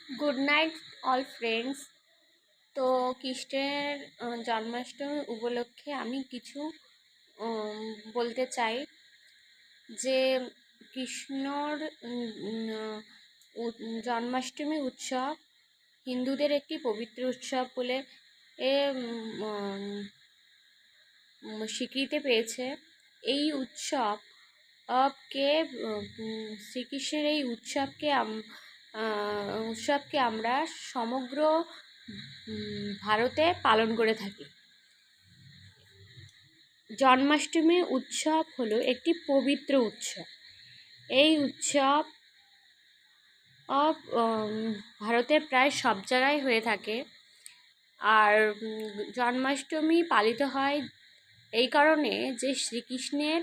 Good night all friends. তো কৃষ্ণের জন্মাষ্টমী উপলক্ষে আমি কিছু বলতে চাই যে কৃষ্ণর জন্মাষ্টমী উৎসব হিন্দুদের একটি পবিত্র উৎসব বলে স্বীকৃতি পেয়েছে। এই উৎসবকে শ্রীকৃষ্ণের এই উৎসবকে আমরা সমগ্র ভারতে পালন করে থাকি। জন্মাষ্টমী উৎসব হলো একটি পবিত্র উৎসব। এই উৎসব ভারতের প্রায় সব জায়গায় হয়ে থাকে। আর জন্মাষ্টমী পালিত হয় এই কারণে যে শ্রীকৃষ্ণের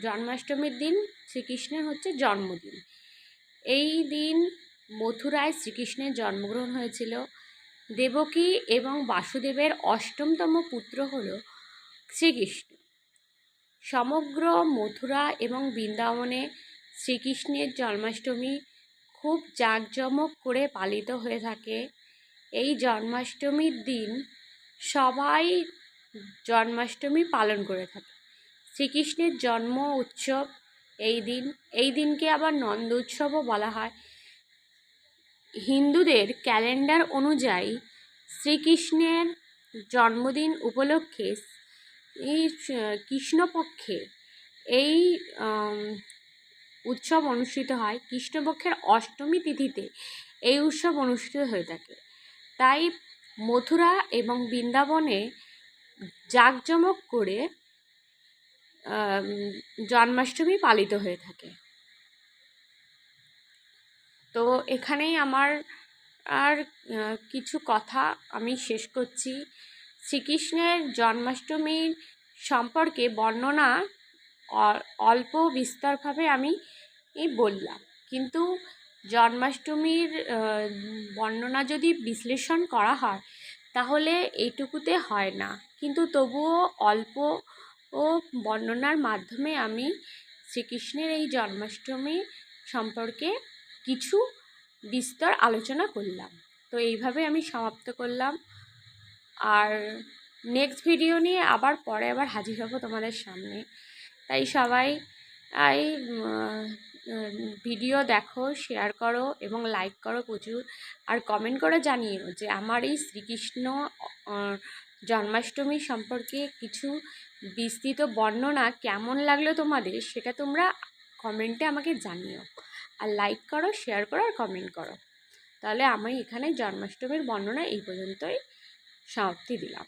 জন্মাষ্টমীর দিন শ্রীকৃষ্ণের হচ্ছে জন্মদিন। এই দিন মথুরায় শ্রীকৃষ্ণের জন্মগ্রহণ হয়েছিল। দেবকী এবং বাসুদেবের অষ্টমতম পুত্র হল শ্রীকৃষ্ণ। সমগ্র মথুরা এবং বৃন্দাবনে শ্রীকৃষ্ণের জন্মাষ্টমী খুব জাঁকজমক করে পালিত হয়ে থাকে। এই জন্মাষ্টমীর দিন সবাই জন্মাষ্টমী পালন করে থাকে। শ্রীকৃষ্ণের জন্ম উৎসব এই দিনকে আবার নন্দ উৎসবও বলা হয়। হিন্দুদের ক্যালেন্ডার অনুযায়ী শ্রীকৃষ্ণের জন্মদিন উপলক্ষে এই কৃষ্ণপক্ষে এই উৎসব অনুষ্ঠিত হয়। কৃষ্ণপক্ষের অষ্টমী তিথিতে এই উৎসব অনুষ্ঠিত হয়ে থাকে। তাই মথুরা এবং বৃন্দাবনে জাঁকজমক করে জন্মাষ্টমী পালিত হয়ে থাকে। তো এখানেই আমার কিছু কথা আমি শেষ করছি। শ্রীকৃষ্ণের জন্মাষ্টমীর সম্পর্কে বর্ণনা অল্প বিস্তরভাবে আমি বললাম, কিন্তু জন্মাষ্টমীর বর্ণনা যদি বিশ্লেষণ করা হয় তাহলে এইটুকুতে হয় না, কিন্তু তবুও অল্প বর্ণনার মাধ্যমে আমি শ্রীকৃষ্ণের এই জন্মাষ্টমী সম্পর্কে কিছু বিস্তর আলোচনা করলাম। তো এইভাবে আমি সমাপ্ত করলাম। আর নেক্সট ভিডিও নিয়ে আবার হাজির হব তোমাদের সামনে। তাই সবাই ভিডিও দেখো, শেয়ার করো এবং লাইক করো প্রচুর, আর কমেন্ট করে জানিও যে আমার এই শ্রীকৃষ্ণ জন্মাষ্টমী সম্পর্কে কিছু বিস্তৃত বর্ণনা কেমন লাগলো তোমাদের, সেটা তোমরা কমেন্টে আমাকে জানিও। আর লাইক করো, শেয়ার করো আর কমেন্ট করো। তাহলে আমি এখানে জন্মাষ্টমীর বর্ণনা এই পর্যন্তই সমাপ্তি দিলাম।